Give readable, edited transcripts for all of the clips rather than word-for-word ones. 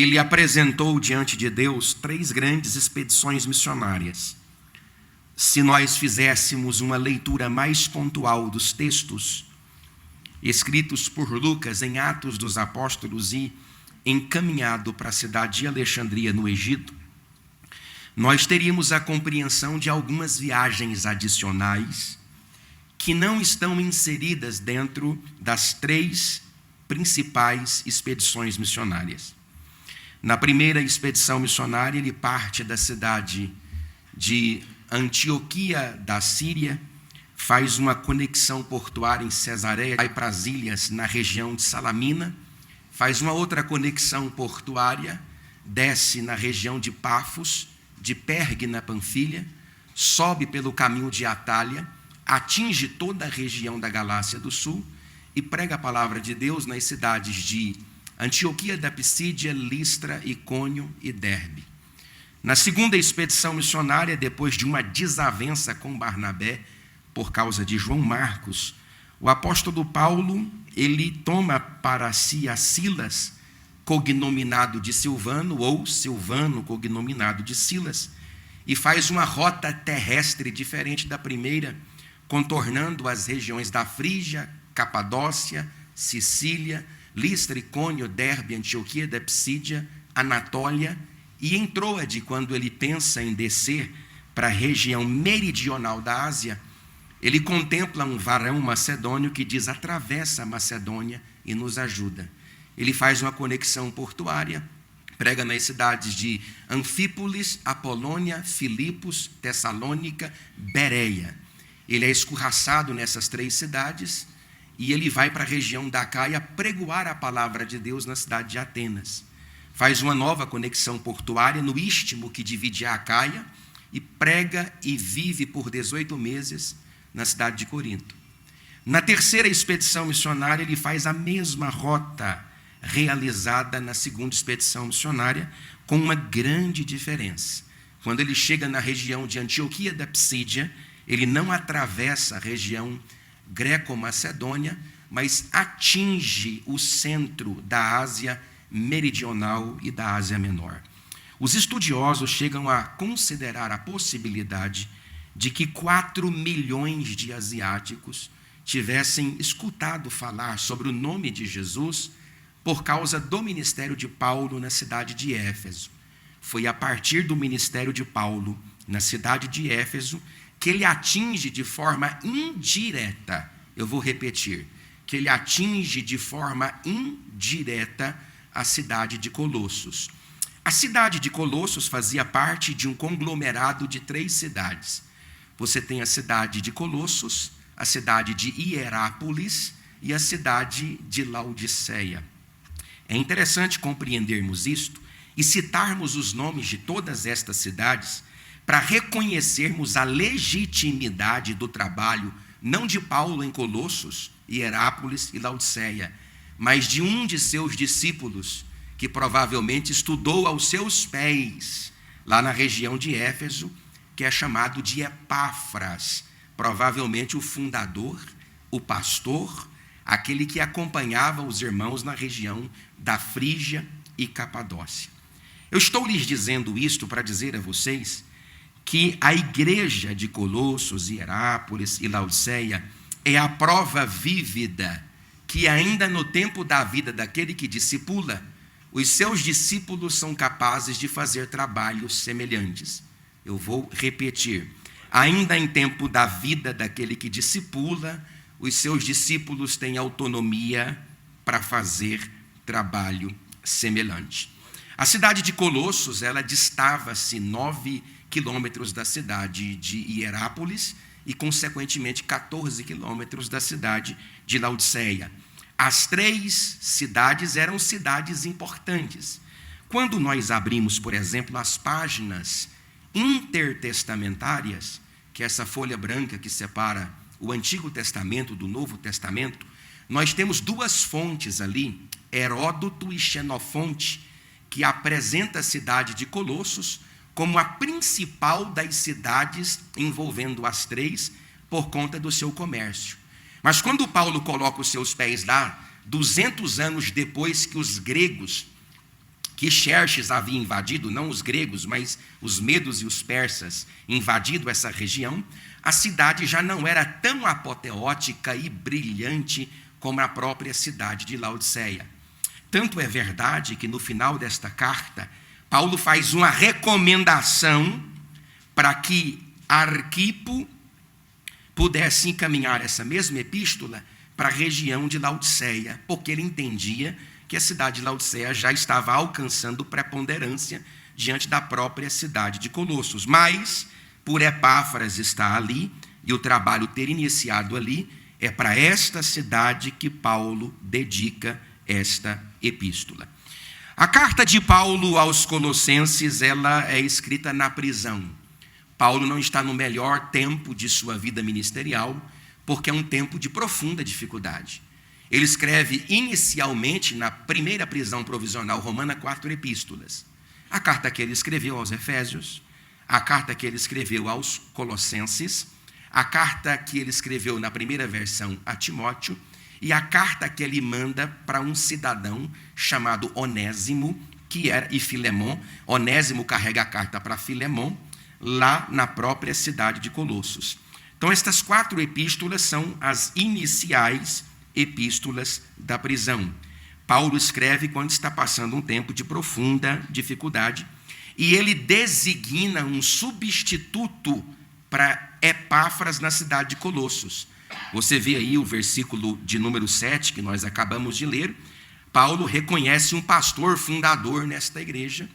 ele apresentou diante de Deus 3 grandes expedições missionárias. Se nós fizéssemos uma leitura mais pontual dos textos escritos por Lucas em Atos dos Apóstolos e encaminhado para a cidade de Alexandria, no Egito, nós teríamos a compreensão de algumas viagens adicionais que não estão inseridas dentro das 3 principais expedições missionárias. Na primeira expedição missionária, ele parte da cidade de Antioquia da Síria, faz uma conexão portuária em Cesareia, vai para as ilhas na região de Salamina, faz uma outra conexão portuária, desce na região de Pafos, de Pergue na Panfilha, sobe pelo caminho de Atália, atinge toda a região da Galácia do Sul e prega a palavra de Deus nas cidades de Antioquia da Pisídia, Listra, Icônio e Derbe. Na segunda expedição missionária, depois de uma desavença com Barnabé, por causa de João Marcos, o apóstolo Paulo, ele toma para si a Silas, cognominado de Silvano, ou Silvano, cognominado de Silas, e faz uma rota terrestre diferente da primeira, contornando as regiões da Frígia, Capadócia, Sicília, Listra, Icônio, Derbe, Antioquia da Pisídia, Anatólia, e em Troade, quando ele pensa em descer para a região meridional da Ásia, ele contempla um varão macedônio que diz: atravessa a Macedônia e nos ajuda. Ele faz uma conexão portuária, prega nas cidades de Anfípolis, Apolônia, Filipos, Tessalônica, Bereia. Ele é escorraçado nessas 3 cidades e ele vai para a região da Acaia pregoar a palavra de Deus na cidade de Atenas. Faz uma nova conexão portuária no istmo que divide a Acaia e prega e vive por 18 meses na cidade de Corinto. Na terceira expedição missionária, ele faz a mesma rota realizada na segunda expedição missionária, com uma grande diferença. Quando ele chega na região de Antioquia da Pisídia, ele não atravessa a região greco-macedônia, mas atinge o centro da Ásia meridional e da Ásia Menor. Os estudiosos chegam a considerar a possibilidade de que 4 milhões de asiáticos tivessem escutado falar sobre o nome de Jesus por causa do ministério de Paulo na cidade de Éfeso. Foi a partir do ministério de Paulo na cidade de Éfeso que ele atinge de forma indireta, eu vou repetir, que ele atinge de forma indireta a cidade de Colossos. A cidade de Colossos fazia parte de um conglomerado de 3 cidades. Você tem a cidade de Colossos, a cidade de Hierápolis e a cidade de Laodiceia. É interessante compreendermos isto e citarmos os nomes de todas estas cidades para reconhecermos a legitimidade do trabalho, não de Paulo em Colossos, Hierápolis e Laodiceia, mas de um de seus discípulos, que provavelmente estudou aos seus pés, lá na região de Éfeso, que é chamado de Epáfras, provavelmente o fundador, o pastor, aquele que acompanhava os irmãos na região da Frígia e Capadócia. Eu estou lhes dizendo isto para dizer a vocês que a igreja de Colossos, Hierápolis e Laodiceia é a prova vívida que ainda no tempo da vida daquele que discipula, os seus discípulos são capazes de fazer trabalhos semelhantes. Eu vou repetir. Ainda em tempo da vida daquele que discipula, os seus discípulos têm autonomia para fazer trabalho semelhante. A cidade de Colossos, ela distava-se 9 quilômetros da cidade de Hierápolis e, consequentemente, 14 quilômetros da cidade de Laodiceia. As 3 cidades eram cidades importantes. Quando nós abrimos, por exemplo, as páginas intertestamentárias, que é essa folha branca que separa o Antigo Testamento do Novo Testamento, nós temos 2 fontes ali, Heródoto e Xenofonte, que apresenta a cidade de Colossos como a principal das cidades envolvendo as 3 por conta do seu comércio. Mas quando Paulo coloca os seus pés lá, 200 anos depois que os gregos que Xerxes havia invadido, não os gregos, mas os medos e os persas, invadido essa região, a cidade já não era tão apoteótica e brilhante como a própria cidade de Laodiceia. Tanto é verdade que no final desta carta, Paulo faz uma recomendação para que Arquipo pudesse encaminhar essa mesma epístola para a região de Laodiceia, porque ele entendia que a cidade de Laodiceia já estava alcançando preponderância diante da própria cidade de Colossos. Mas, por Epáfras estar ali e o trabalho ter iniciado ali, é para esta cidade que Paulo dedica esta epístola. A carta de Paulo aos Colossenses, ela é escrita na prisão. Paulo não está no melhor tempo de sua vida ministerial, porque é um tempo de profunda dificuldade. Ele escreve inicialmente na primeira prisão provisional romana 4 epístolas. A carta que ele escreveu aos Efésios, a carta que ele escreveu aos Colossenses, a carta que ele escreveu na primeira versão a Timóteo e a carta que ele manda para um cidadão chamado Onésimo, e Filemon. Onésimo carrega a carta para Filemon, lá na própria cidade de Colossos. Então, estas 4 epístolas são as iniciais epístolas da prisão. Paulo escreve quando está passando um tempo de profunda dificuldade e ele designa um substituto para Epáfras na cidade de Colossos. Você vê aí o versículo de número 7 que nós acabamos de ler. Paulo reconhece um pastor fundador nesta igreja,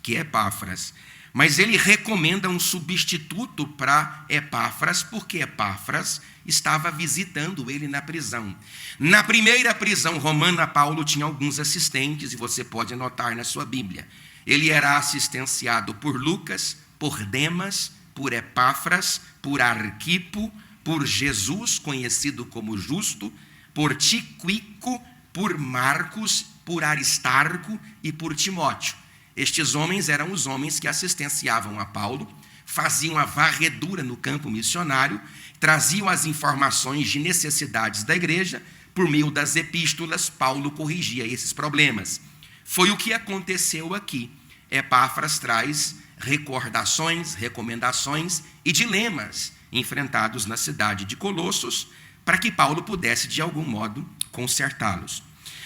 que é Epáfras. Mas ele recomenda um substituto para Epáfras, porque Epáfras estava visitando ele na prisão. Na primeira prisão romana, Paulo tinha alguns assistentes, e você pode anotar na sua Bíblia. Ele era assistenciado por Lucas, por Demas, por Epáfras, por Arquipo, por Jesus, conhecido como Justo, por Tíquico, por Marcos, por Aristarco e por Timóteo. Estes homens eram os homens que assistenciavam a Paulo, faziam a varredura no campo missionário, traziam as informações de necessidades da igreja, por meio das epístolas, Paulo corrigia esses problemas. Foi o que aconteceu aqui. Epáfras traz recordações, recomendações e dilemas enfrentados na cidade de Colossos, para que Paulo pudesse, de algum modo, consertá-los.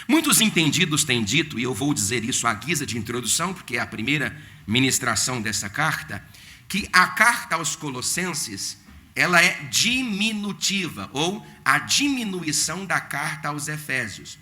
Muitos entendidos têm dito, e eu vou dizer isso à guisa de introdução, porque é a primeira ministração dessa carta, que a carta aos Colossenses, ela é diminutiva, ou a diminuição da carta aos Efésios.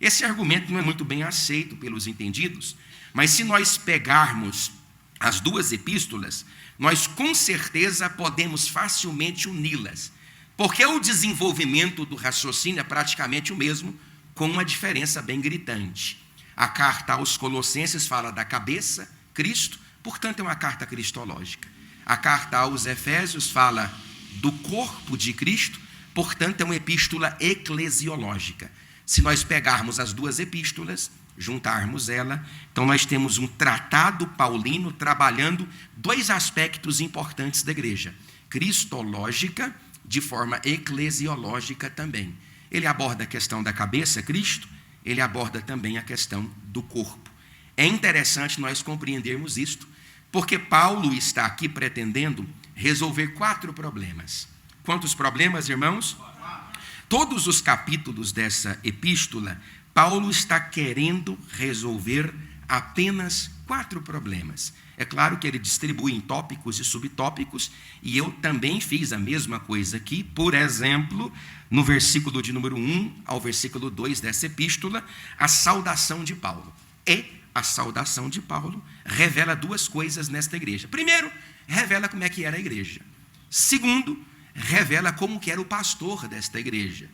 Esse argumento não é muito bem aceito pelos entendidos, mas se nós pegarmos as 2 epístolas, nós com certeza podemos facilmente uni-las, porque o desenvolvimento do raciocínio é praticamente o mesmo, com uma diferença bem gritante. A carta aos Colossenses fala da cabeça, Cristo, portanto é uma carta cristológica. A carta aos Efésios fala do corpo de Cristo, portanto é uma epístola eclesiológica. Se nós pegarmos as 2 epístolas, juntarmos ela, então nós temos um tratado paulino trabalhando 2 aspectos importantes da igreja: cristológica, de forma eclesiológica também. Ele aborda a questão da cabeça, Cristo, ele aborda também a questão do corpo. É interessante nós compreendermos isto, porque Paulo está aqui pretendendo resolver 4 problemas. Quantos problemas, irmãos? Todos os capítulos dessa epístola, Paulo está querendo resolver apenas 4 problemas. É claro que ele distribui em tópicos e subtópicos, e eu também fiz a mesma coisa aqui. Por exemplo, no versículo de número 1 ao versículo 2 dessa epístola, a saudação de Paulo. E a saudação de Paulo revela 2 coisas nesta igreja. Primeiro, revela como é que era a igreja. Segundo, revela como que era o pastor desta igreja,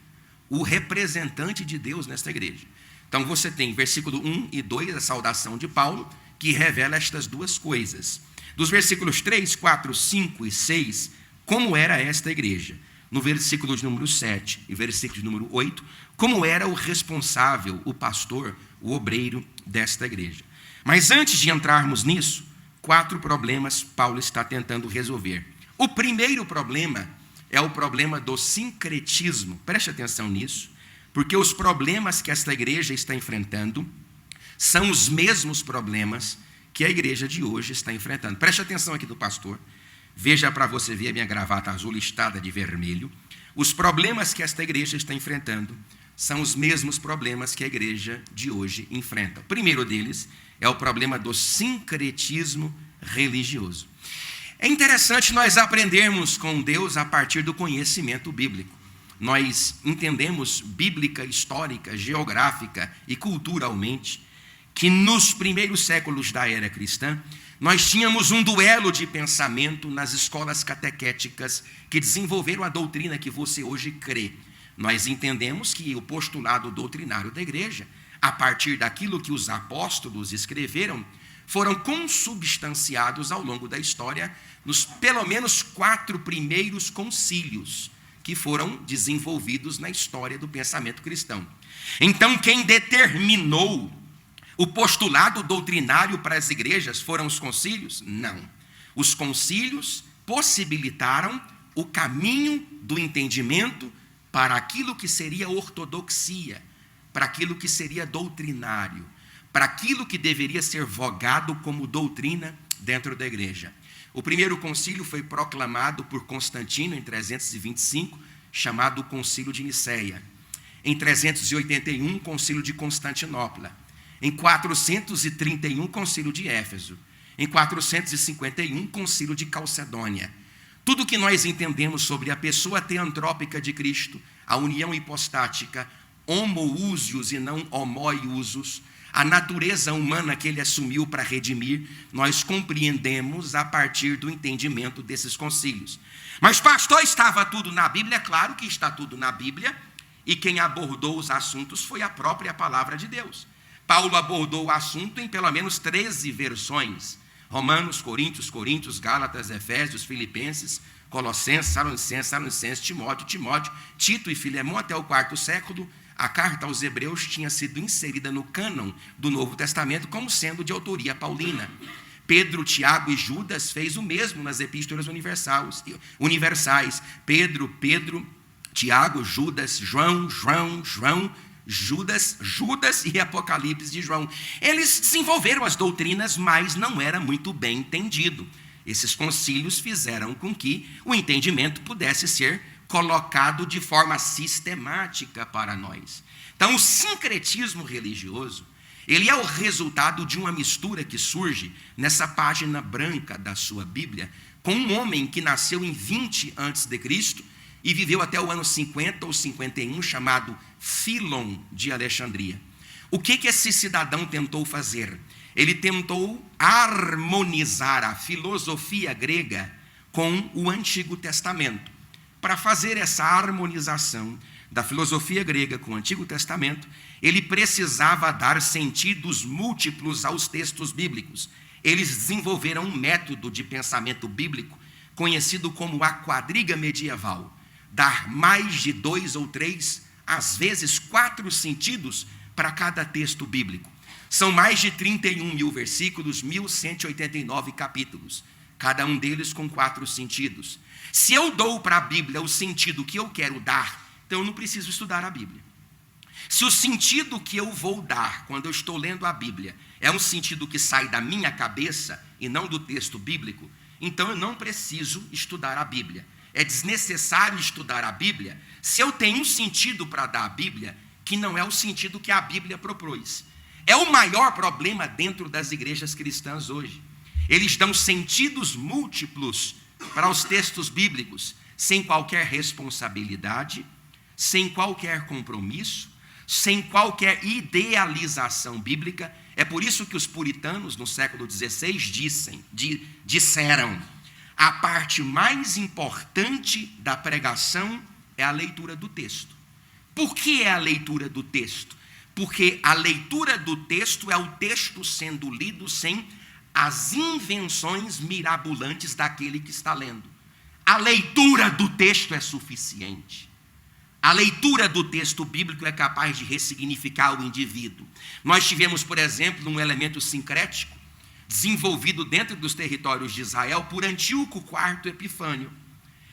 o representante de Deus nesta igreja. Então você tem versículo 1 e 2, a saudação de Paulo, que revela estas 2 coisas. Dos versículos 3, 4, 5 e 6, como era esta igreja. No versículo de número 7 e versículo de número 8, como era o responsável, o pastor, o obreiro desta igreja. Mas antes de entrarmos nisso, 4 problemas Paulo está tentando resolver. O primeiro problema é o problema do sincretismo. Preste atenção nisso, porque os problemas que esta igreja está enfrentando são os mesmos problemas que a igreja de hoje está enfrentando. Preste atenção aqui do pastor. Veja para você ver a minha gravata azul listada de vermelho. Os problemas que esta igreja está enfrentando são os mesmos problemas que a igreja de hoje enfrenta. O primeiro deles é o problema do sincretismo religioso. É interessante nós aprendermos com Deus a partir do conhecimento bíblico. Nós entendemos bíblica, histórica, geográfica e culturalmente que nos primeiros séculos da era cristã, nós tínhamos um duelo de pensamento nas escolas catequéticas que desenvolveram a doutrina que você hoje crê. Nós entendemos que o postulado doutrinário da igreja, a partir daquilo que os apóstolos escreveram, foram consubstanciados ao longo da história nos pelo menos 4 primeiros concílios que foram desenvolvidos na história do pensamento cristão. Então, quem determinou o postulado doutrinário para as igrejas foram os concílios? Não. Os concílios possibilitaram o caminho do entendimento para aquilo que seria ortodoxia, para aquilo que seria doutrinário, para aquilo que deveria ser vogado como doutrina dentro da igreja. O primeiro concílio foi proclamado por Constantino em 325, chamado Concílio de Niceia. Em 381, Concílio de Constantinopla. Em 431, Concílio de Éfeso. Em 451, Concílio de Calcedônia. Tudo que nós entendemos sobre a pessoa teantrópica de Cristo, a união hipostática, homoúsios e não homóiusos, a natureza humana que ele assumiu para redimir, nós compreendemos a partir do entendimento desses concílios. Mas, pastor, estava tudo na Bíblia? É claro que está tudo na Bíblia, e quem abordou os assuntos foi a própria palavra de Deus. Paulo abordou o assunto em pelo menos 13 versões: Romanos, Coríntios, Gálatas, Efésios, Filipenses, Colossenses, Salonicenses, Timóteo, Tito e Filemão. Até o 4º século, a carta aos Hebreus tinha sido inserida no cânon do Novo Testamento como sendo de autoria paulina. Pedro, Tiago e Judas fez o mesmo nas epístolas universais. Pedro, Tiago, Judas, João, Judas e Apocalipse de João. Eles desenvolveram as doutrinas, mas não era muito bem entendido. Esses concílios fizeram com que o entendimento pudesse ser colocado de forma sistemática para nós. Então, o sincretismo religioso, ele é o resultado de uma mistura que surge nessa página branca da sua Bíblia, com um homem que nasceu em 20 a.C., e viveu até o ano 50 ou 51, chamado Filon de Alexandria. O que esse cidadão tentou fazer? Ele tentou harmonizar a filosofia grega com o Antigo Testamento. Para fazer essa harmonização da filosofia grega com o Antigo Testamento, ele precisava dar sentidos múltiplos aos textos bíblicos. Eles desenvolveram um método de pensamento bíblico conhecido como a quadriga medieval. Dar mais de 2 ou 3, às vezes 4 sentidos para cada texto bíblico. São mais de 31 mil versículos, 1.189 capítulos, cada um deles com 4 sentidos. Se eu dou para a Bíblia o sentido que eu quero dar, então eu não preciso estudar a Bíblia. Se o sentido que eu vou dar quando eu estou lendo a Bíblia é um sentido que sai da minha cabeça e não do texto bíblico, então eu não preciso estudar a Bíblia. É desnecessário estudar a Bíblia se eu tenho um sentido para dar à Bíblia que não é o sentido que a Bíblia propôs. É o maior problema dentro das igrejas cristãs hoje. Eles dão sentidos múltiplos para os textos bíblicos, sem qualquer responsabilidade, sem qualquer compromisso, sem qualquer idealização bíblica. É por isso que os puritanos, no século XVI, disseram: a parte mais importante da pregação é a leitura do texto. Por que é a leitura do texto? Porque a leitura do texto é o texto sendo lido sem as invenções mirabolantes daquele que está lendo. A leitura do texto é suficiente. A leitura do texto bíblico é capaz de ressignificar o indivíduo. Nós tivemos, por exemplo, um elemento sincrético desenvolvido dentro dos territórios de Israel por Antíoco IV Epifânio,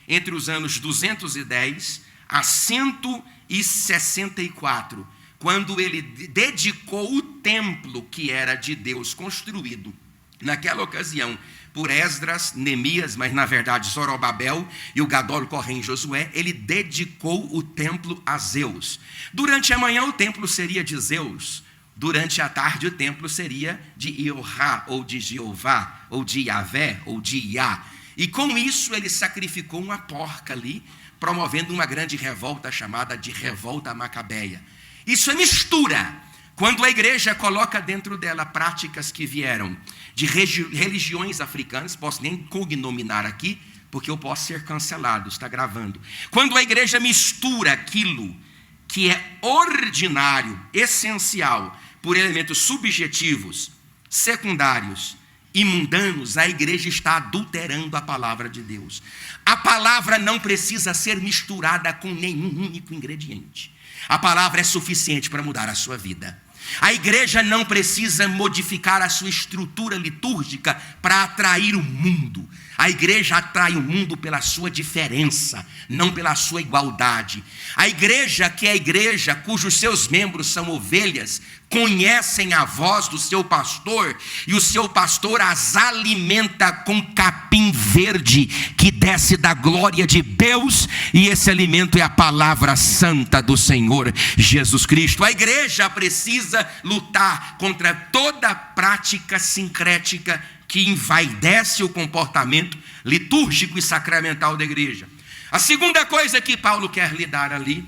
entre os anos 210 a 164, quando ele dedicou o templo que era de Deus, construído naquela ocasião por Esdras, Neemias, mas na verdade Zorobabel e o Gadol Corém Josué, ele dedicou o templo a Zeus. Durante a manhã o templo seria de Zeus, durante a tarde o templo seria de Iohá, ou de Jeová, ou de Yavé, ou de Iá. E com isso ele sacrificou uma porca ali, promovendo uma grande revolta chamada de Revolta Macabeia. Isso é mistura. Quando a igreja coloca dentro dela práticas que vieram de religiões africanas, posso nem cognominar aqui, porque eu posso ser cancelado, está gravando. Quando a igreja mistura aquilo que é ordinário, essencial, por elementos subjetivos, secundários e mundanos, a igreja está adulterando a palavra de Deus. A palavra não precisa ser misturada com nenhum único ingrediente. A palavra é suficiente para mudar a sua vida. A igreja não precisa modificar a sua estrutura litúrgica para atrair o mundo. A igreja atrai o mundo pela sua diferença, não pela sua igualdade. A igreja, que é a igreja cujos seus membros são ovelhas, conhecem a voz do seu pastor, e o seu pastor as alimenta com capim verde que desce da glória de Deus, e esse alimento é a palavra santa do Senhor Jesus Cristo. A igreja precisa lutar contra toda prática sincrética que envaidece o comportamento litúrgico e sacramental da igreja. A segunda coisa que Paulo quer lidar ali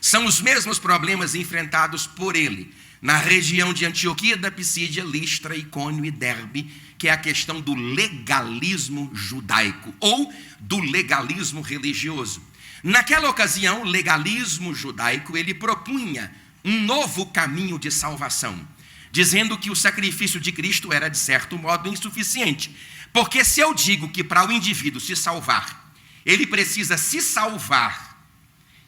são os mesmos problemas enfrentados por ele na região de Antioquia da Pisídia, Listra, Icônio e Derbe, que é a questão do legalismo judaico ou do legalismo religioso. Naquela ocasião, o legalismo judaico ele propunha um novo caminho de salvação, dizendo que o sacrifício de Cristo era, de certo modo, insuficiente. Porque se eu digo que para o indivíduo se salvar, ele precisa se salvar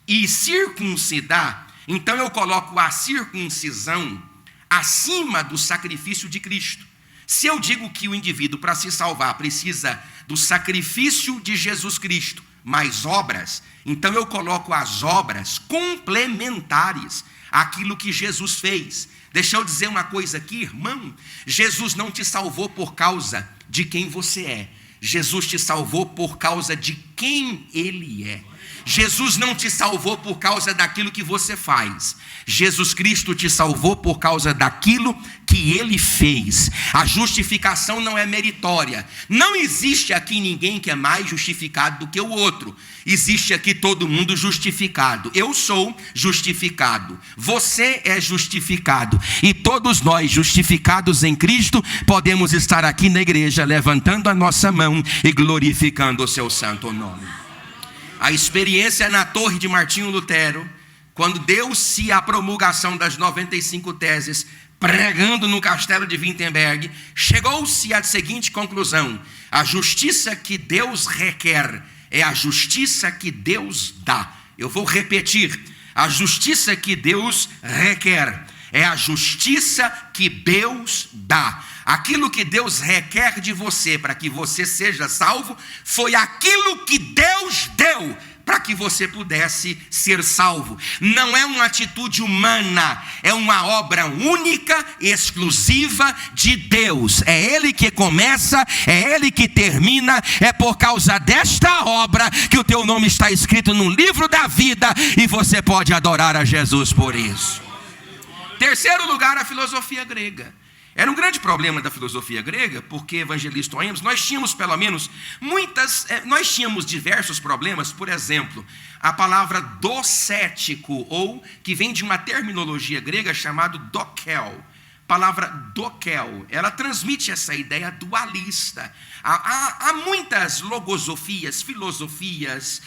e circuncidar, então eu coloco a circuncisão acima do sacrifício de Cristo. Se eu digo que o indivíduo, para se salvar, precisa do sacrifício de Jesus Cristo, mais obras, então eu coloco as obras complementares àquilo que Jesus fez. Deixa eu dizer uma coisa aqui, irmão. Jesus não te salvou por causa de quem você é. Jesus te salvou por causa de quem Ele é. Jesus não te salvou por causa daquilo que você faz. Jesus Cristo te salvou por causa daquilo que Ele fez. A justificação não é meritória. Não existe aqui ninguém que é mais justificado do que o outro. Existe aqui todo mundo justificado. Eu sou justificado. Você é justificado. E todos nós, justificados em Cristo, podemos estar aqui na igreja, levantando a nossa mão e glorificando o seu santo nome. A experiência na Torre de Martinho Lutero, quando deu-se a promulgação das 95 teses, pregando no castelo de Wittenberg, chegou-se à seguinte conclusão: a justiça que Deus requer é a justiça que Deus dá. Eu vou repetir: a justiça que Deus requer é a justiça que Deus dá. Aquilo que Deus requer de você para que você seja salvo foi aquilo que Deus deu para que você pudesse ser salvo. Não é uma atitude humana, é uma obra única e exclusiva de Deus. É Ele que começa, é Ele que termina. É por causa desta obra que o teu nome está escrito no livro da vida e você pode adorar a Jesus por isso. Terceiro lugar, a filosofia grega. Era um grande problema da filosofia grega, porque, evangelista Oemos, nós tínhamos pelo menos nós tínhamos diversos problemas. Por exemplo, a palavra docético, ou que vem de uma terminologia grega chamada dokel. Palavra dokel, ela transmite essa ideia dualista. Há muitas logosofias, filosofias,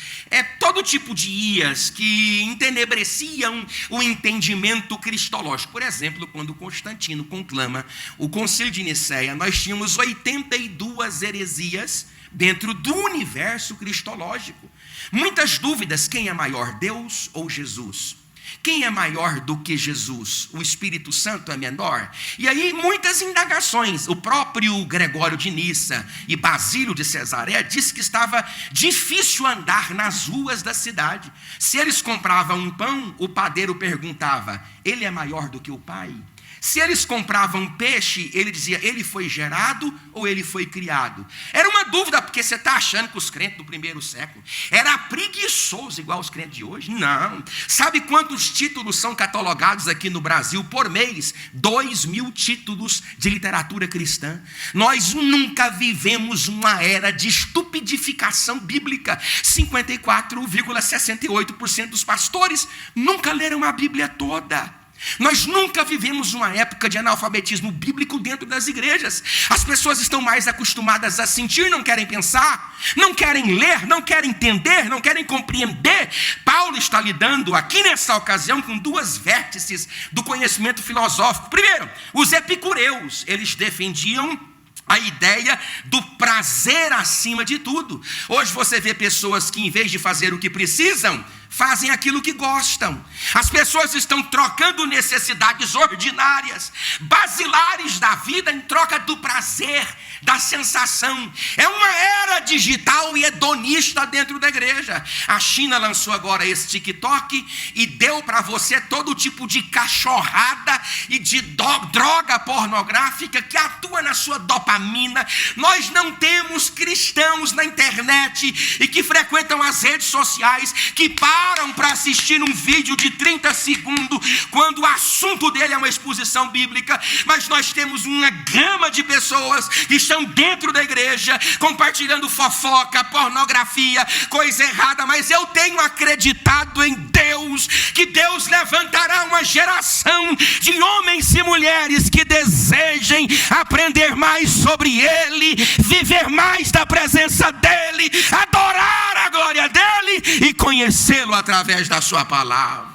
todo tipo de ias que entenebreciam o entendimento cristológico. Por exemplo, quando Constantino conclama o Concílio de Nicéia, nós tínhamos 82 heresias dentro do universo cristológico. Muitas dúvidas: quem é maior, Deus ou Jesus? Quem é maior do que Jesus? O Espírito Santo é menor? E aí muitas indagações. O próprio Gregório de Nissa e Basílio de Cesareia disse que estava difícil andar nas ruas da cidade. Se eles compravam um pão, o padeiro perguntava: ele é maior do que o Pai? Se eles compravam peixe, ele dizia: ele foi gerado ou ele foi criado? Era uma dúvida, porque você está achando que os crentes do primeiro século era preguiçoso igual os crentes de hoje? Não. Sabe quantos títulos são catalogados aqui no Brasil por mês? 2.000 títulos de literatura cristã. Nós nunca vivemos uma era de estupidificação bíblica. 54,68% dos pastores nunca leram a Bíblia toda. Nós nunca vivemos uma época de analfabetismo bíblico dentro das igrejas. As pessoas estão mais acostumadas a sentir, não querem pensar, não querem ler, não querem entender, não querem compreender. Paulo está lidando aqui nessa ocasião com duas vértices do conhecimento filosófico. Primeiro, os epicureus, eles defendiam a ideia do prazer acima de tudo. Hoje você vê pessoas que, em vez de fazer o que precisam, fazem aquilo que gostam. As pessoas estão trocando necessidades ordinárias, basilares da vida, em troca do prazer, da sensação. É uma era digital e hedonista dentro da igreja. A China lançou agora esse TikTok e deu para você todo tipo de cachorrada e de droga pornográfica que atua na sua dopamina. Nós não temos cristãos na internet e que frequentam as redes sociais que param para assistir um vídeo de 30 segundos quando o assunto dele é uma exposição bíblica. Mas nós temos uma gama de pessoas que estão dentro da igreja compartilhando fofoca, pornografia, coisa errada. Mas eu tenho acreditado em Deus, que Deus levantará uma geração de homens e mulheres que desejem aprender mais sobre Ele, viver mais da presença dEle, adorar a glória dEle e conhecê-lo através da sua palavra.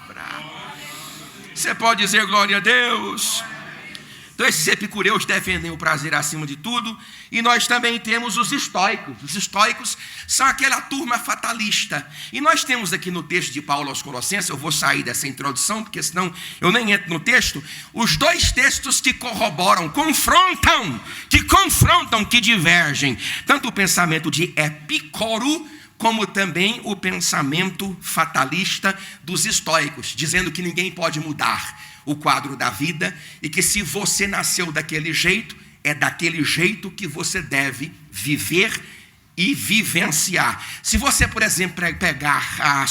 Você pode dizer glória a Deus? Então esses epicureus defendem o prazer acima de tudo. E nós também temos os estoicos. Os estoicos são aquela turma fatalista. E nós temos aqui no texto de Paulo aos Colossenses, eu vou sair dessa introdução, porque senão eu nem entro no texto, os dois textos que corroboram, que divergem, tanto o pensamento de Epicuro, como também o pensamento fatalista dos estoicos, dizendo que ninguém pode mudar o quadro da vida e que se você nasceu daquele jeito, é daquele jeito que você deve viver e vivenciar. Se você, por exemplo, pegar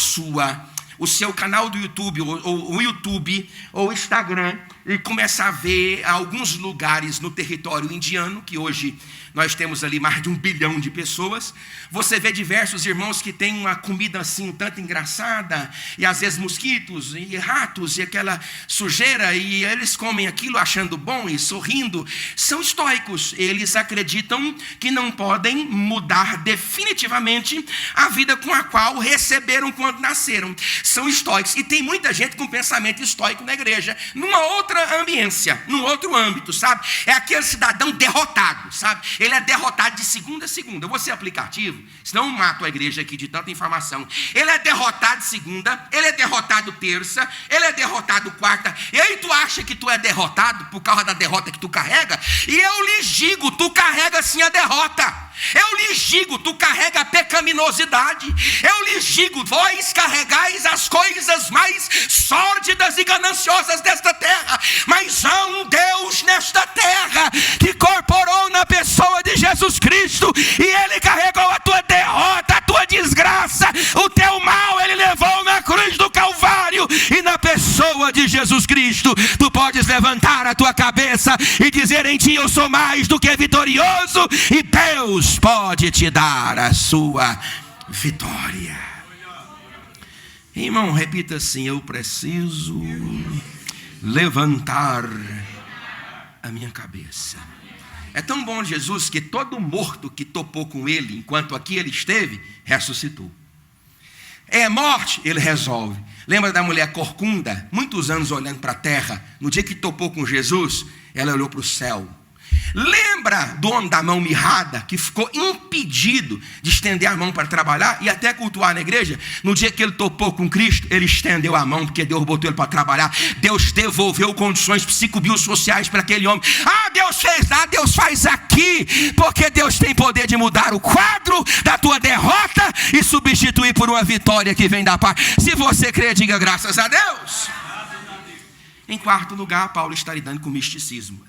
o seu canal do YouTube, ou o YouTube, ou o Instagram, e começar a ver alguns lugares no território indiano, que hoje nós temos ali mais de 1 bilhão de pessoas, você vê diversos irmãos que têm uma comida assim um tanto engraçada, e às vezes mosquitos e ratos e aquela sujeira, e eles comem aquilo achando bom e sorrindo. São estoicos. Eles acreditam que não podem mudar definitivamente a vida com a qual receberam quando nasceram. São estoicos. E tem muita gente com pensamento estoico na igreja, numa outra ambiência, num outro âmbito, sabe? É aquele cidadão derrotado, sabe? Ele é derrotado de segunda a segunda. Eu vou ser aplicativo, senão eu mato a igreja aqui de tanta informação. Ele é derrotado segunda, ele é derrotado terça, ele é derrotado quarta. E aí tu acha que tu é derrotado por causa da derrota que tu carrega? E eu lhes digo, tu carrega sim a derrota. Eu lhes digo, tu carrega a pecaminosidade. Eu lhes digo, vós carregais as coisas mais sórdidas e gananciosas desta terra. Mas há um Deus nesta terra que incorporou na pessoa de Jesus Cristo, e Ele carregou a tua derrota, a tua desgraça, o teu mal. Ele levou na cruz do Calvário, e na pessoa de Jesus Cristo tu podes levantar a tua cabeça e dizer: em ti eu sou mais do que vitorioso, e Deus pode te dar a sua vitória. Irmão, repita assim: eu preciso levantar a minha cabeça. É tão bom Jesus que todo morto que topou com ele enquanto aqui ele esteve, ressuscitou. É morte, ele resolve. Lembra da mulher corcunda, muitos anos olhando para a terra? No dia que topou com Jesus, ela olhou para o céu. Lembra do homem da mão mirrada, que ficou impedido de estender a mão para trabalhar e até cultuar na igreja? No dia que ele topou com Cristo, ele estendeu a mão, porque Deus botou ele para trabalhar. Deus devolveu condições psicobiosociais para aquele homem. Deus fez lá, Deus faz aqui, porque Deus tem poder de mudar o quadro da tua derrota e substituir por uma vitória que vem da paz. Se você crê, diga graças a Deus. Em quarto lugar, Paulo está lidando com o misticismo.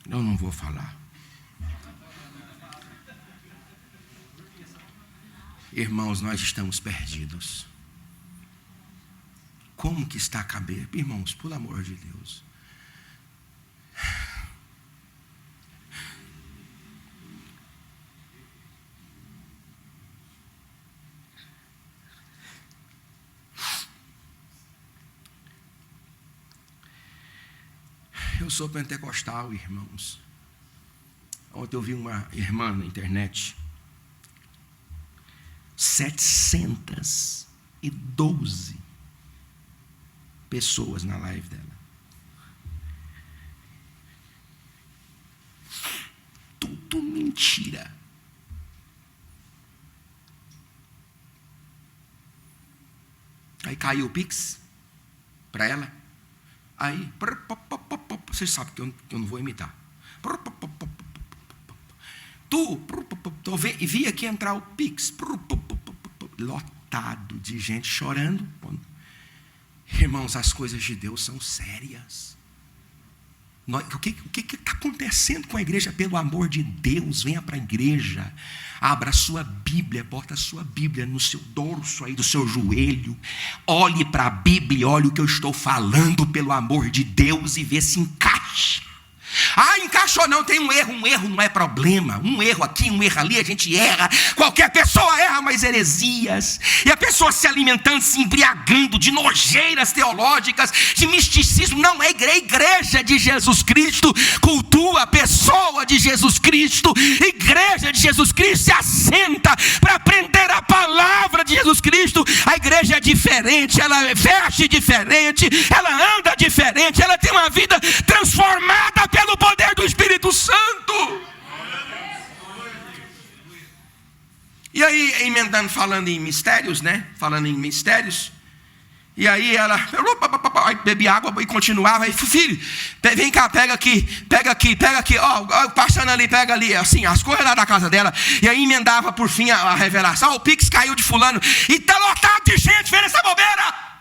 Eu não vou falar. Irmãos, nós estamos perdidos. Como que está a cabeça? Irmãos, pelo amor de Deus. Eu sou pentecostal, irmãos. Ontem eu vi uma irmã na internet. 712 pessoas na live dela. Tudo mentira. Aí caiu o Pix para ela. Aí, vocês sabem que eu não vou imitar. Vi aqui entrar o Pix. Lotado de gente chorando. Irmãos, as coisas de Deus são sérias. O que está acontecendo com a igreja? Pelo amor de Deus, venha para a igreja. Abra a sua Bíblia, bota a sua Bíblia no seu dorso aí do seu joelho. Olhe para a Bíblia, olhe o que eu estou falando, pelo amor de Deus, e vê se encaixa. Encaixou não, tem um erro não é problema. Um erro aqui, um erro ali, a gente erra. Qualquer pessoa erra, mas heresias. E a pessoa se alimentando, se embriagando de nojeiras teológicas, de misticismo. Não é igreja de Jesus Cristo. Cultua a pessoa de Jesus Cristo. Igreja de Jesus Cristo se assenta para aprender a palavra de Jesus Cristo. A igreja é diferente, ela veste diferente, ela anda diferente, ela tem uma vida transformada pelo poder do Espírito Santo. E aí, emendando, falando em mistérios, né? Falando em mistérios. E aí ela bebia água e continuava. Aí, filho, vem cá, pega aqui. Ó, passando ali, pega ali. Assim, as coisas lá da casa dela. E aí emendava por fim a revelação. O Pix caiu de fulano. E tá lotado de gente vendo essa bobeira.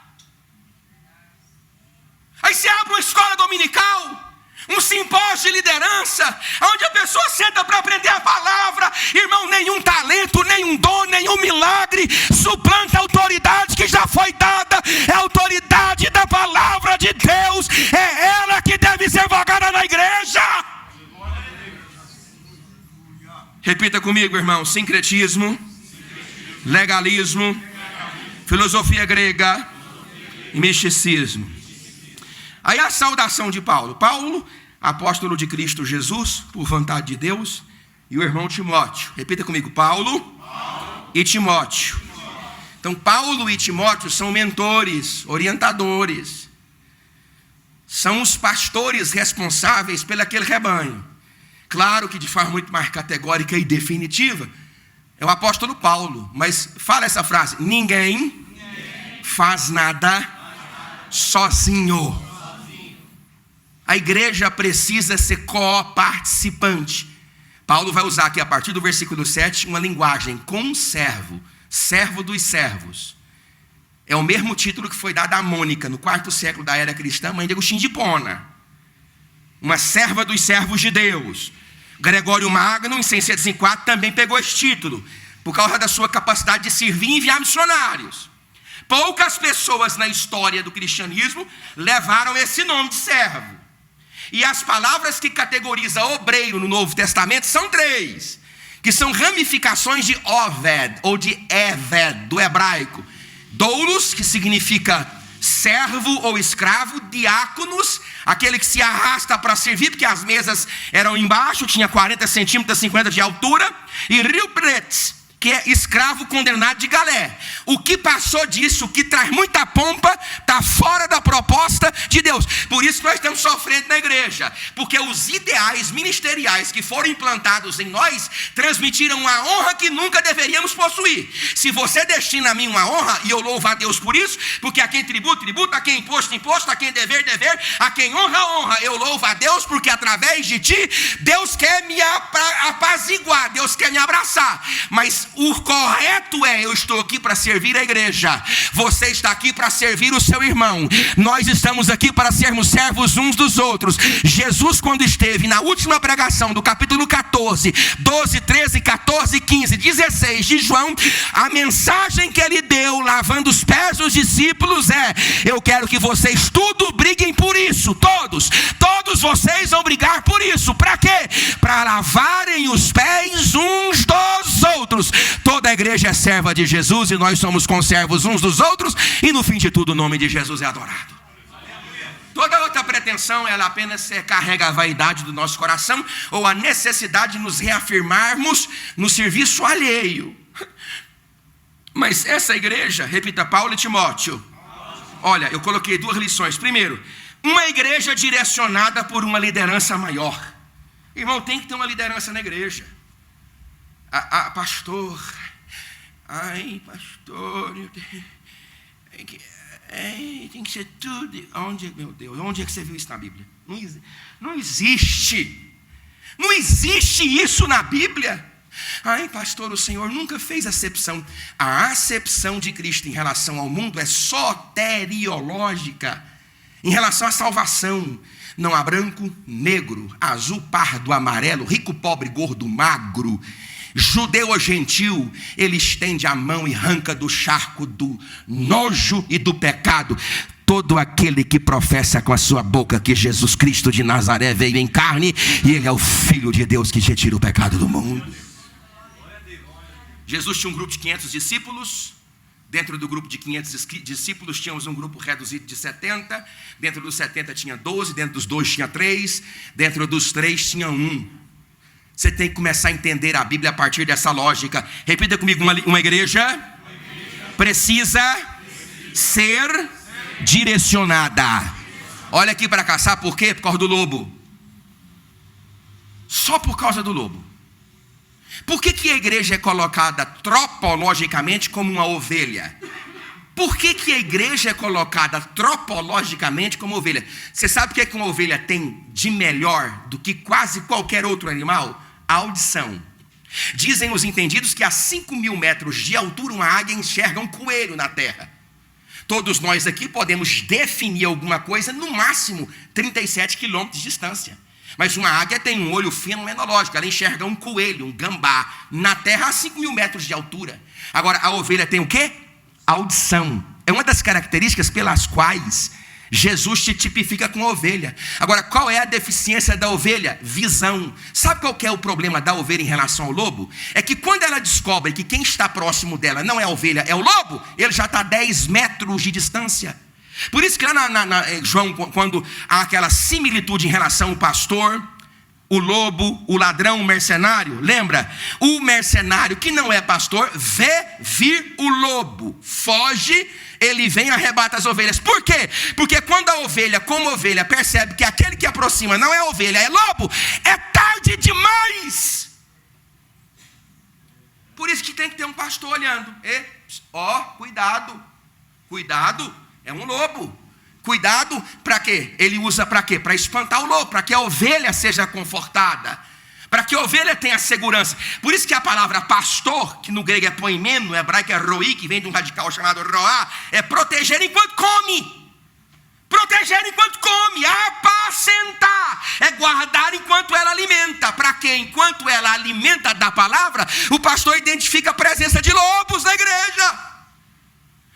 Aí você abre uma escola dominical, um simpósio de liderança, onde a pessoa senta para aprender a palavra. Irmão, nenhum talento, nenhum dom, nenhum milagre suplanta a autoridade que já foi dada. É a autoridade da palavra de Deus. É ela que deve ser invocada na igreja. Repita comigo, irmão: sincretismo, legalismo, filosofia grega e misticismo. Aí a saudação de Paulo. Paulo, apóstolo de Cristo Jesus, por vontade de Deus, e o irmão Timóteo. Repita comigo: Paulo e Timóteo. Então, Paulo e Timóteo são mentores, orientadores. São os pastores responsáveis pelo aquele rebanho. Claro que de forma muito mais categórica e definitiva é o apóstolo Paulo. Mas fala essa frase: ninguém faz nada sozinho. A igreja precisa ser co-participante. Paulo vai usar aqui, a partir do versículo 7, uma linguagem conservo, servo dos servos. É o mesmo título que foi dado a Mônica, no 4º século da era cristã, mãe de Agostinho de Hipona. Uma serva dos servos de Deus. Gregório Magno, em 604, também pegou esse título, por causa da sua capacidade de servir e enviar missionários. Poucas pessoas na história do cristianismo levaram esse nome de servo. E as palavras que categoriza obreiro no Novo Testamento são 3, que são ramificações de oved ou de eved, do hebraico. Doulos, que significa servo ou escravo. Diáconos, aquele que se arrasta para servir, porque as mesas eram embaixo, tinha 40 centímetros, 50 de altura. E riupretz, que é escravo condenado de galé. O que passou disso, o que traz muita pompa, está fora da proposta de Deus. Por isso que nós estamos sofrendo na igreja, porque os ideais ministeriais que foram implantados em nós transmitiram uma honra que nunca deveríamos possuir. Se você destina a mim uma honra, e eu louvo a Deus por isso, porque a quem tributo, tributo, a quem imposto, imposto, a quem dever, dever, a quem honra, honra. Eu louvo a Deus porque através de ti, Deus quer me apaziguar, Deus quer me abraçar. Mas o correto é: eu estou aqui para servir a igreja, você está aqui para servir o seu irmão, nós estamos aqui para sermos servos uns dos outros. Jesus, quando esteve na última pregação do capítulo 14, 12, 13, 14, 15, 16 de João, a mensagem que ele deu, lavando os pés dos discípulos, é: eu quero que vocês tudo briguem por isso, todos vocês vão brigar por isso. Para quê? Para lavarem os pés uns dos outros. Toda a igreja é serva de Jesus e nós somos conservos uns dos outros, e no fim de tudo o nome de Jesus é adorado. Toda outra pretensão, ela apenas carrega a vaidade do nosso coração, ou a necessidade de nos reafirmarmos no serviço alheio. Mas essa igreja, repita, Paulo e Timóteo. Olha, eu coloquei 2 lições. Primeiro, uma igreja direcionada por uma liderança maior. Irmão, tem que ter uma liderança na igreja. Pastor, tem que ser tudo. Meu Deus, onde é que você viu isso na Bíblia? Não existe isso na Bíblia. Pastor, o Senhor nunca fez acepção. A acepção de Cristo em relação ao mundo é soteriológica. Em relação à salvação, não há branco, negro, azul, pardo, amarelo, rico, pobre, gordo, magro, judeu ou gentil. Ele estende a mão e arranca do charco do nojo e do pecado todo aquele que professa com a sua boca que Jesus Cristo de Nazaré veio em carne e Ele é o Filho de Deus que retira o pecado do mundo. Jesus tinha um grupo de 500 discípulos. Dentro do grupo de 500 discípulos tínhamos um grupo reduzido de 70. Dentro dos 70 tinha 12. Dentro dos 2 tinha 3. Dentro dos 3 tinha 1. Você tem que começar a entender a Bíblia a partir dessa lógica. Repita comigo: uma igreja precisa ser direcionada. Olha aqui para cá, sabe por quê? Por causa do lobo. Só por causa do lobo. Por que a igreja é colocada tropologicamente como uma ovelha? Por que a igreja é colocada tropologicamente como ovelha? Você sabe o que uma ovelha tem de melhor do que quase qualquer outro animal? A audição. Dizem os entendidos que a 5.000 metros de altura uma águia enxerga um coelho na terra. Todos nós aqui podemos definir alguma coisa no máximo 37 quilômetros de distância. Mas uma águia tem um olho fenomenológico, ela enxerga um coelho, um gambá, na terra a 5.000 metros de altura. Agora, a ovelha tem o quê? Audição. É uma das características pelas quais Jesus te tipifica com a ovelha. Agora, qual é a deficiência da ovelha? Visão. Sabe qual que é o problema da ovelha em relação ao lobo? É que quando ela descobre que quem está próximo dela não é a ovelha, é o lobo, ele já está a 10 metros de distância. Por isso que lá João, quando há aquela similitude em relação ao pastor, o lobo, o ladrão, o mercenário, lembra? O mercenário que não é pastor, vê vir o lobo, foge, ele vem e arrebata as ovelhas. Por quê? Porque quando a ovelha, como ovelha, percebe que aquele que aproxima não é ovelha, é lobo, é tarde demais. Por isso que tem que ter um pastor olhando. Cuidado. É um lobo. Cuidado para quê? Ele usa para quê? Para espantar o lobo, para que a ovelha seja confortada, para que a ovelha tenha segurança. Por isso que a palavra pastor, que no grego é poimeno, no hebraico é roi, que vem de um radical chamado roá, é proteger enquanto come. Proteger enquanto come, apacentar, é guardar enquanto ela alimenta. Para quê? Enquanto ela alimenta da palavra, o pastor identifica a presença de lobos na igreja.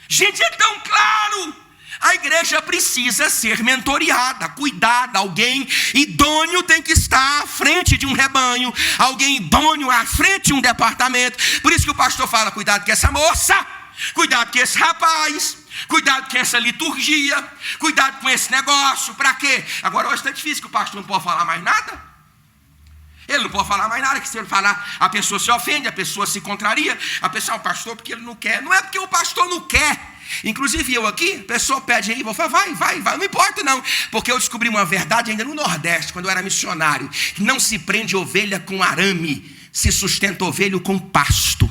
Gente, é tão claro. A igreja precisa ser mentoreada, cuidada. Alguém idôneo tem que estar à frente de um rebanho, alguém idôneo à frente de um departamento. Por isso que o pastor fala: cuidado com essa moça, cuidado com esse rapaz, cuidado com essa liturgia, cuidado com esse negócio. Para quê? Agora hoje está difícil, que o pastor não pode falar mais nada. Ele não pode falar mais nada, que se ele falar, a pessoa se ofende, a pessoa se contraria. A pessoa, o pastor, porque ele não quer. Não é porque o pastor não quer. Inclusive eu aqui, a pessoa pede aí, vou falar, vai, não importa não. Porque eu descobri uma verdade ainda no Nordeste, quando eu era missionário: que não se prende ovelha com arame, se sustenta ovelha com pasto.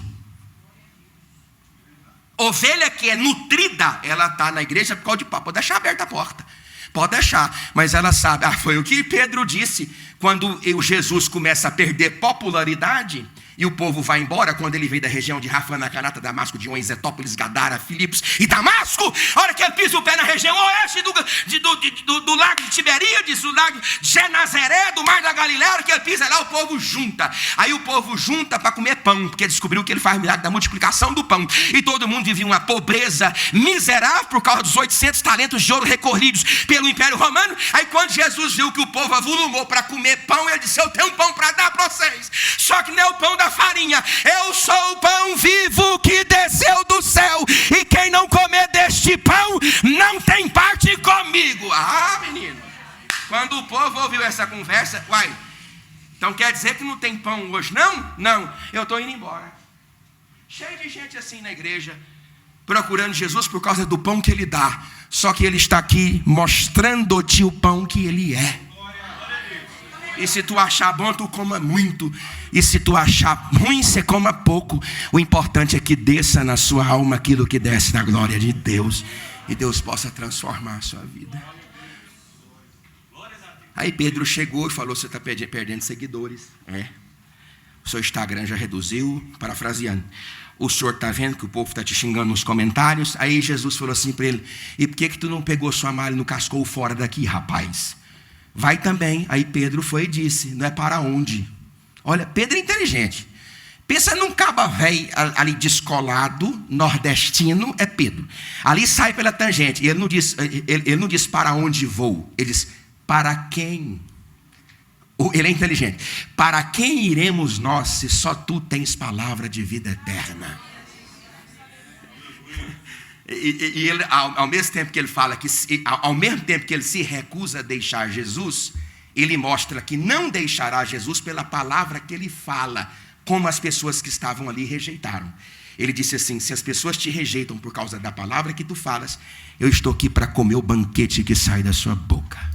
Ovelha que é nutrida, ela está na igreja por causa de papo. Pode deixar aberta a porta, pode deixar, mas ela sabe. Foi o que Pedro disse quando Jesus começa a perder popularidade e o povo vai embora. Quando ele veio da região de Rafana, Canata, Damasco, de Ezetópolis, Gadara, Filipos e Damasco, a hora que ele pisa o pé na região oeste do lago de Tiberíades, do lago de Genazaré, do mar da Galileia, a hora que ele pisa lá, o povo junta. Aí o povo junta para comer pão, porque descobriu que ele faz milagre da multiplicação do pão. E todo mundo vivia uma pobreza miserável por causa dos 800 talentos de ouro recolhidos pelo Império Romano. Aí quando Jesus viu que o povo avolumou para comer pão, ele disse: eu tenho um pão para dar para vocês, só que não é o pão da farinha, eu sou o pão vivo que desceu do céu, e quem não comer deste pão não tem parte comigo. Menino, quando o povo ouviu essa conversa, então quer dizer que não tem pão hoje? Não, eu estou indo embora. Cheio de gente assim na igreja, procurando Jesus por causa do pão que ele dá, só que ele está aqui mostrando-te o pão que ele é. E se tu achar bom, tu coma muito. E se tu achar ruim, você coma pouco. O importante é que desça na sua alma aquilo que desce na glória de Deus, e Deus possa transformar a sua vida. Aí Pedro chegou e falou: você está perdendo seguidores. O seu Instagram já reduziu. Parafraseando, o senhor está vendo que o povo está te xingando nos comentários. Aí Jesus falou assim para ele: e por que tu não pegou sua malha e não cascou fora daqui, rapaz? Vai também. Aí Pedro foi e disse: não é para onde? Olha, Pedro é inteligente. Pensa num caba velho ali descolado, nordestino, é Pedro. Ali sai pela tangente. Ele não diz para onde vou. Ele diz: para quem? Ele é inteligente. Para quem iremos nós, se só tu tens palavra de vida eterna? E ele, ao mesmo tempo que ele fala que, ao mesmo tempo que ele se recusa a deixar Jesus, ele mostra que não deixará Jesus pela palavra que ele fala, como as pessoas que estavam ali rejeitaram. Ele disse assim: se as pessoas te rejeitam por causa da palavra que tu falas, eu estou aqui para comer o banquete que sai da sua boca.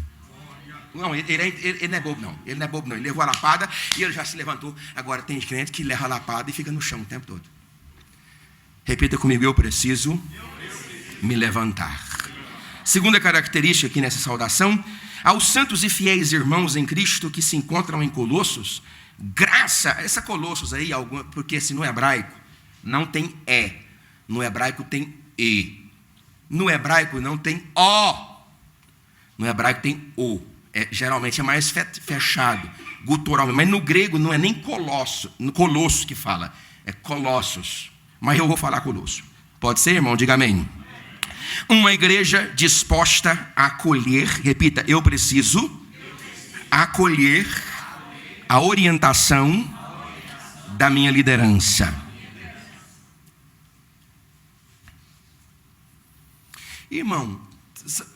Não, ele não é bobo não. Ele não é bobo não. Ele levou a lapada e ele já se levantou. Agora tem crente que leva a lapada e fica no chão o tempo todo. Repita comigo: eu preciso me levantar. Segunda característica aqui nessa saudação: aos santos e fiéis irmãos em Cristo que se encontram em Colossos, graça. Essa Colossos aí, porque assim, no hebraico não tem E, no hebraico tem E, no hebraico não tem O, no hebraico tem O. Geralmente é mais fechado, guturalmente, mas no grego não é nem colosso que fala, é colossos. Mas eu vou falar colosso. Pode ser, irmão? Diga amém. Uma igreja disposta a acolher, repita: eu preciso acolher a orientação da minha liderança. Irmão,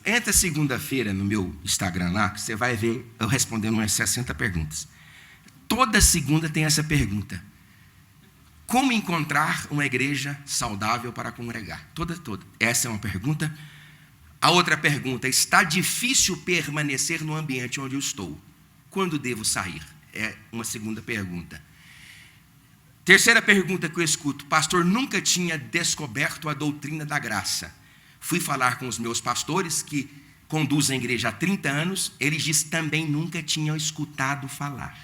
entra segunda-feira no meu Instagram lá, que você vai ver eu respondendo umas 60 perguntas. Toda segunda tem essa pergunta: como encontrar uma igreja saudável para congregar? Toda. Essa é uma pergunta. A outra pergunta: está difícil permanecer no ambiente onde eu estou? Quando devo sair? É uma segunda pergunta. Terceira pergunta que eu escuto: pastor, nunca tinha descoberto a doutrina da graça. Fui falar com os meus pastores que conduzem a igreja há 30 anos. Eles dizem também nunca tinham escutado falar.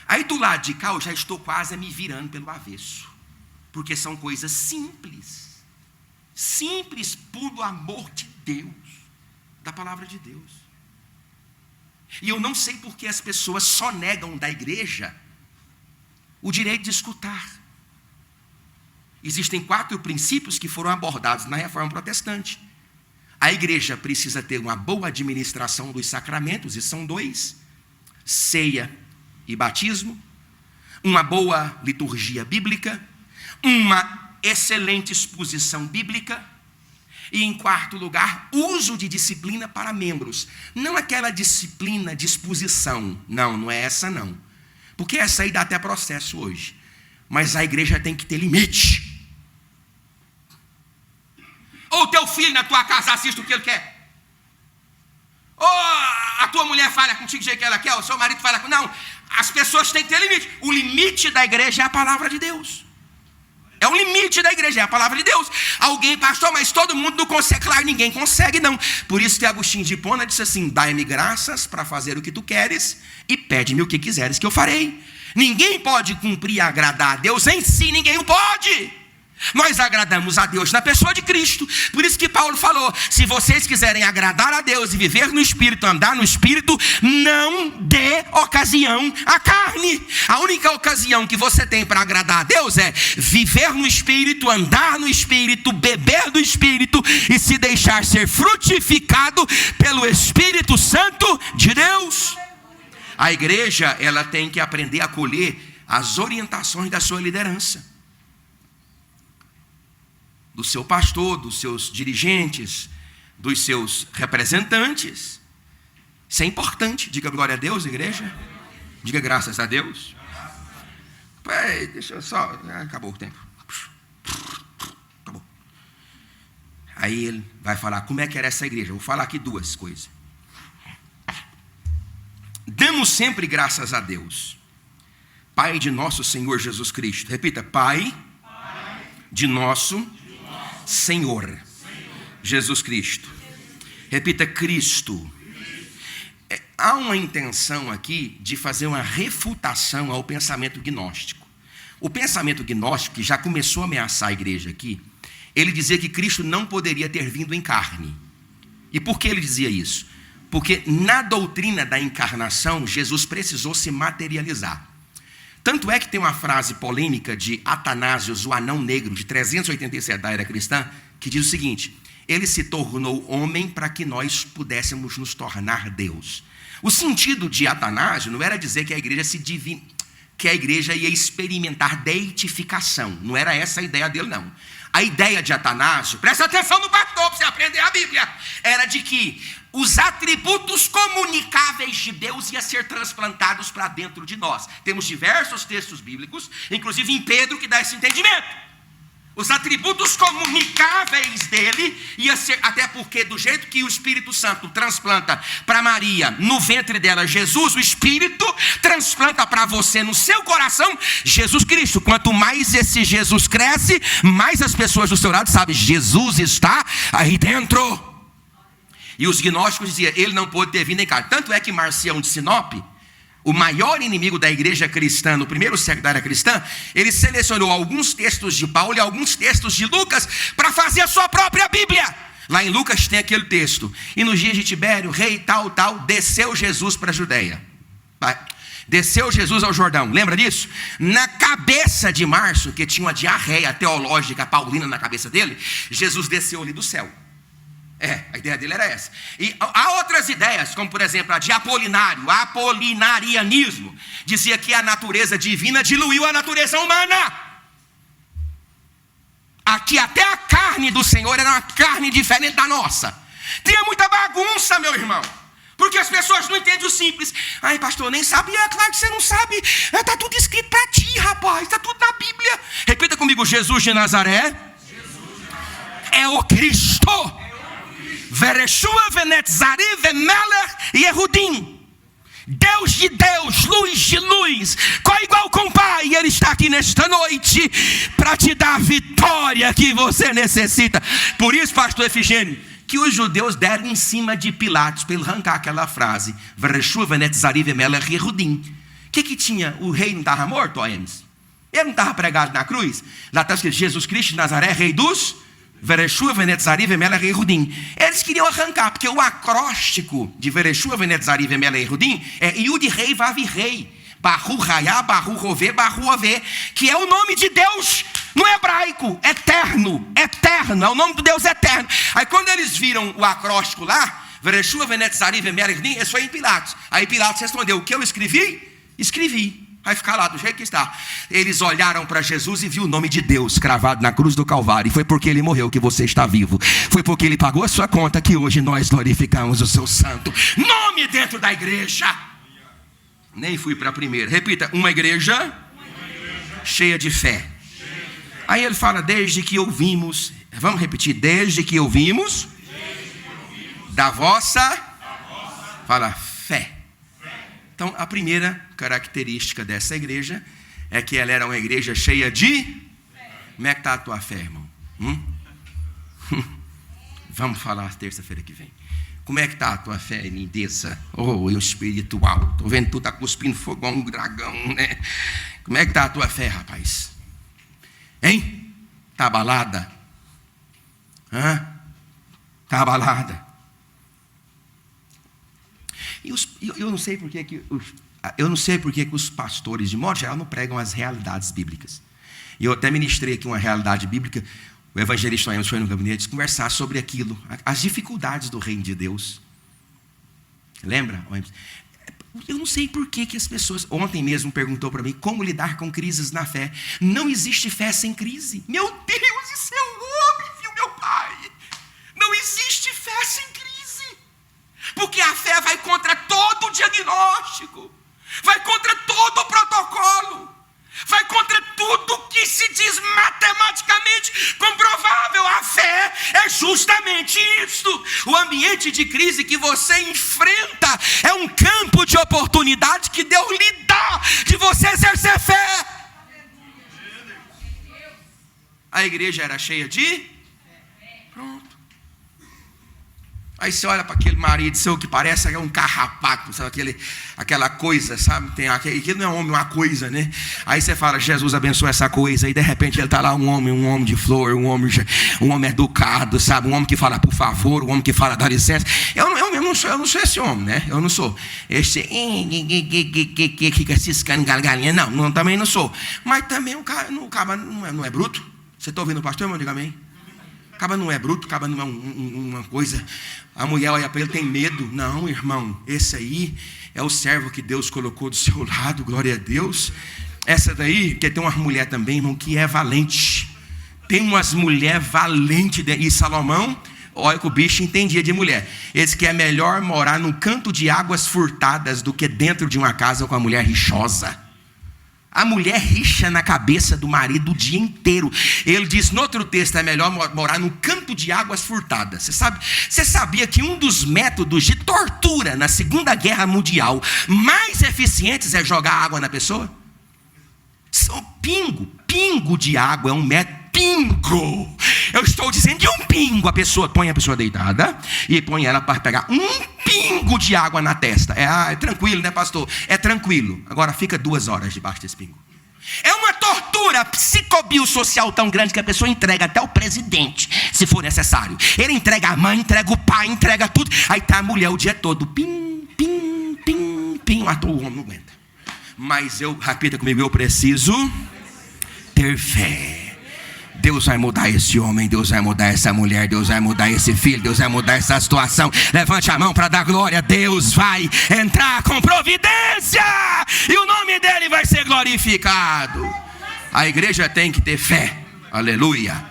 Aí do lado de cá eu já estou quase me virando pelo avesso, porque são coisas simples, puro amor de Deus, da palavra de Deus. E eu não sei porque as pessoas só negam da igreja o direito de escutar. existem 4 princípios que foram abordados na Reforma Protestante. A igreja precisa ter uma boa administração dos sacramentos, e são 2, ceia e batismo, uma boa liturgia bíblica, uma excelente exposição bíblica, e em 4º lugar, uso de disciplina para membros. Não aquela disciplina de exposição, não é essa não, porque essa aí dá até processo hoje, mas a igreja tem que ter limite. Ou o teu filho na tua casa assiste o que ele quer, ou a tua mulher fala contigo do jeito que ela quer, ou o seu marido fala com... Não, as pessoas têm que ter limite. O limite da igreja é a palavra de Deus. É o limite da igreja, é a palavra de Deus. Alguém, pastor, mas todo mundo não consegue. Claro, ninguém consegue não. Por isso que Agostinho de Hipona disse assim: dai-me graças para fazer o que tu queres, e pede-me o que quiseres que eu farei. Ninguém pode cumprir e agradar a Deus em si, ninguém o pode. Nós agradamos a Deus na pessoa de Cristo. Por isso que Paulo falou: se vocês quiserem agradar a Deus e viver no Espírito, andar no Espírito, não dê ocasião à carne. A única ocasião que você tem para agradar a Deus é viver no Espírito, andar no Espírito, beber do Espírito e se deixar ser frutificado pelo Espírito Santo de Deus. A igreja, ela tem que aprender a acolher as orientações da sua liderança, do seu pastor, dos seus dirigentes, dos seus representantes. Isso é importante. Diga glória a Deus, igreja. Diga graças a Deus. Pai, deixa eu só... Acabou o tempo. Acabou. Aí ele vai falar como é que era essa igreja. Eu vou falar aqui 2 coisas. Damos sempre graças a Deus, Pai de nosso Senhor Jesus Cristo. Repita: Pai de nosso Senhor Jesus Cristo. Repita: Cristo. Há uma intenção aqui de fazer uma refutação ao pensamento gnóstico. O pensamento gnóstico, que já começou a ameaçar a igreja aqui, ele dizia que Cristo não poderia ter vindo em carne. E por que ele dizia isso? Porque na doutrina da encarnação, Jesus precisou se materializar. Tanto é que tem uma frase polêmica de Atanásios, o anão negro, de 387 da era cristã, que diz o seguinte: ele se tornou homem para que nós pudéssemos nos tornar Deus. O sentido de Atanásio não era dizer que a igreja que a igreja ia experimentar deitificação. Não era essa a ideia dele, não. A ideia de Atanásio, presta atenção no pastor para você aprender a Bíblia, era de que os atributos comunicáveis de Deus iam ser transplantados para dentro de nós. Temos diversos textos bíblicos, inclusive em Pedro, que dá esse entendimento. Os atributos comunicáveis dele ia ser, até porque do jeito que o Espírito Santo transplanta para Maria no ventre dela Jesus, o Espírito transplanta para você no seu coração Jesus Cristo. Quanto mais esse Jesus cresce, mais as pessoas do seu lado sabem: Jesus está aí dentro. E os gnósticos diziam: ele não pôde ter vindo em carne. Tanto é que Marcião de Sinop, o maior inimigo da igreja cristã no primeiro século da era cristã, ele selecionou alguns textos de Paulo e alguns textos de Lucas para fazer a sua própria Bíblia. Lá em Lucas tem aquele texto: e nos dias de Tibério, rei tal, desceu Jesus para a Judeia. Desceu Jesus ao Jordão, lembra disso? Na cabeça de Márcio, que tinha uma diarreia teológica paulina na cabeça dele, Jesus desceu ali do céu. A ideia dele era essa. E há outras ideias, como por exemplo a de Apolinário, apolinarianismo. Dizia que a natureza divina diluiu a natureza humana. Aqui até a carne do Senhor era uma carne diferente da nossa. Tinha muita bagunça, meu irmão, porque as pessoas não entendem o simples. Ai, pastor, nem sabia. Claro que você não sabe. Está tudo escrito para ti, rapaz. Está tudo na Bíblia. Repita comigo: Jesus de Nazaré é o Cristo. Vereshua venetzari vemeler Yehudim. Deus de Deus, luz de luz, igual com o Pai. E Ele está aqui nesta noite para te dar a vitória que você necessita. Por isso, pastor Efigênio, que os judeus deram em cima de Pilatos para ele arrancar aquela frase: Vereshua venetzari vemeler Yehudim. O que tinha? O rei não estava morto, ó, Enes? Ele não estava pregado na cruz? Lá está escrito: Jesus Cristo de Nazaré, rei dos Vereshua venetzari vemeler Yehudim. Eles queriam arrancar, porque o acróstico de Vereshua venetzari vemeler Yehudim é Yud rei vav rei, Baru raiá, Baru rové, Baru ové, que é o nome de Deus No hebraico, eterno, eterno, é o nome do Deus eterno. Aí quando eles viram o acróstico lá, isso foi em Pilatos. Aí Pilatos respondeu: o que eu escrevi? Escrevi. Vai ficar lá do jeito que está. Eles olharam para Jesus e viu o nome de Deus cravado na cruz do Calvário. E foi porque ele morreu que você está vivo. Foi porque ele pagou a sua conta que hoje nós glorificamos o seu santo nome dentro da igreja. Nem fui para a primeira. Repita: uma igreja cheia de fé. Aí ele fala: desde que ouvimos. Vamos repetir: desde que ouvimos da vossa. Fala: fé. Então, a primeira característica dessa igreja é que ela era uma igreja cheia de fé. Como é que está a tua fé, irmão? Vamos falar terça-feira que vem. Como é que está a tua fé, lindeza? Oh, espiritual. Estou vendo que tu está cuspindo fogo igual um dragão, né? Como é que está a tua fé, rapaz? Hein? Está abalada? Está abalada? Eu não sei por que os pastores, de modo geral, não pregam as realidades bíblicas. E eu até ministrei aqui uma realidade bíblica. O evangelista Amos foi no gabinete conversar sobre aquilo, as dificuldades do reino de Deus. Lembra? Eu não sei por que as pessoas... Ontem mesmo perguntou para mim como lidar com crises na fé. Não existe fé sem crise. Meu Deus, isso é um homem, viu, meu pai? Não existe fé sem crise. Porque a fé vai contra todo o diagnóstico, vai contra todo o protocolo, vai contra tudo que se diz matematicamente comprovável. A fé é justamente isso. O ambiente de crise que você enfrenta é um campo de oportunidade que Deus lhe dá de você exercer fé. A igreja era cheia de... Pronto. Aí você olha para aquele marido seu que parece um carrapato, sabe? Aquela coisa, sabe? Aquilo não é homem, uma coisa, né? Aí você fala: Jesus abençoa essa coisa. E de repente ele está lá, um homem de flor, um homem educado, sabe? Um homem que fala por favor, um homem que fala dá licença. Eu não sou esse homem, né? Eu não sou esse que fica ciscando galinha. Não, também não sou. Mas também o cara não é bruto. Você está ouvindo o pastor, irmão? Diga amém. O cara não é bruto, o cara não é uma coisa. A mulher olha para ele, tem medo. Não, irmão, esse aí é o servo que Deus colocou do seu lado, glória a Deus. Essa daí, porque tem uma mulher também, irmão, que é valente. Tem umas mulheres valentes. E Salomão, olha que o bicho entendia de mulher. Ele disse que é melhor morar num canto de águas furtadas do que dentro de uma casa com a mulher rixosa. A mulher rixa na cabeça do marido o dia inteiro. Ele diz no outro texto: é melhor morar num campo de águas furtadas. Você sabia que um dos métodos de tortura na Segunda Guerra Mundial mais eficientes é jogar água na pessoa? Pingo de água é um método. Pingo. Eu estou dizendo de um pingo. Põe a pessoa deitada e põe ela para pegar um pingo de água na testa. É tranquilo, né, pastor? É tranquilo. Agora fica 2 horas debaixo desse pingo. É uma tortura psicobiosocial tão grande que a pessoa entrega até o presidente, se for necessário. Ele entrega a mãe, entrega o pai, entrega tudo. Aí tá a mulher o dia todo. Pim. O homem não aguenta. Mas repita comigo: eu preciso ter fé. Deus vai mudar esse homem, Deus vai mudar essa mulher, Deus vai mudar esse filho, Deus vai mudar essa situação. Levante a mão para dar glória. Deus vai entrar com providência e o nome dele vai ser glorificado. A igreja tem que ter fé. Aleluia.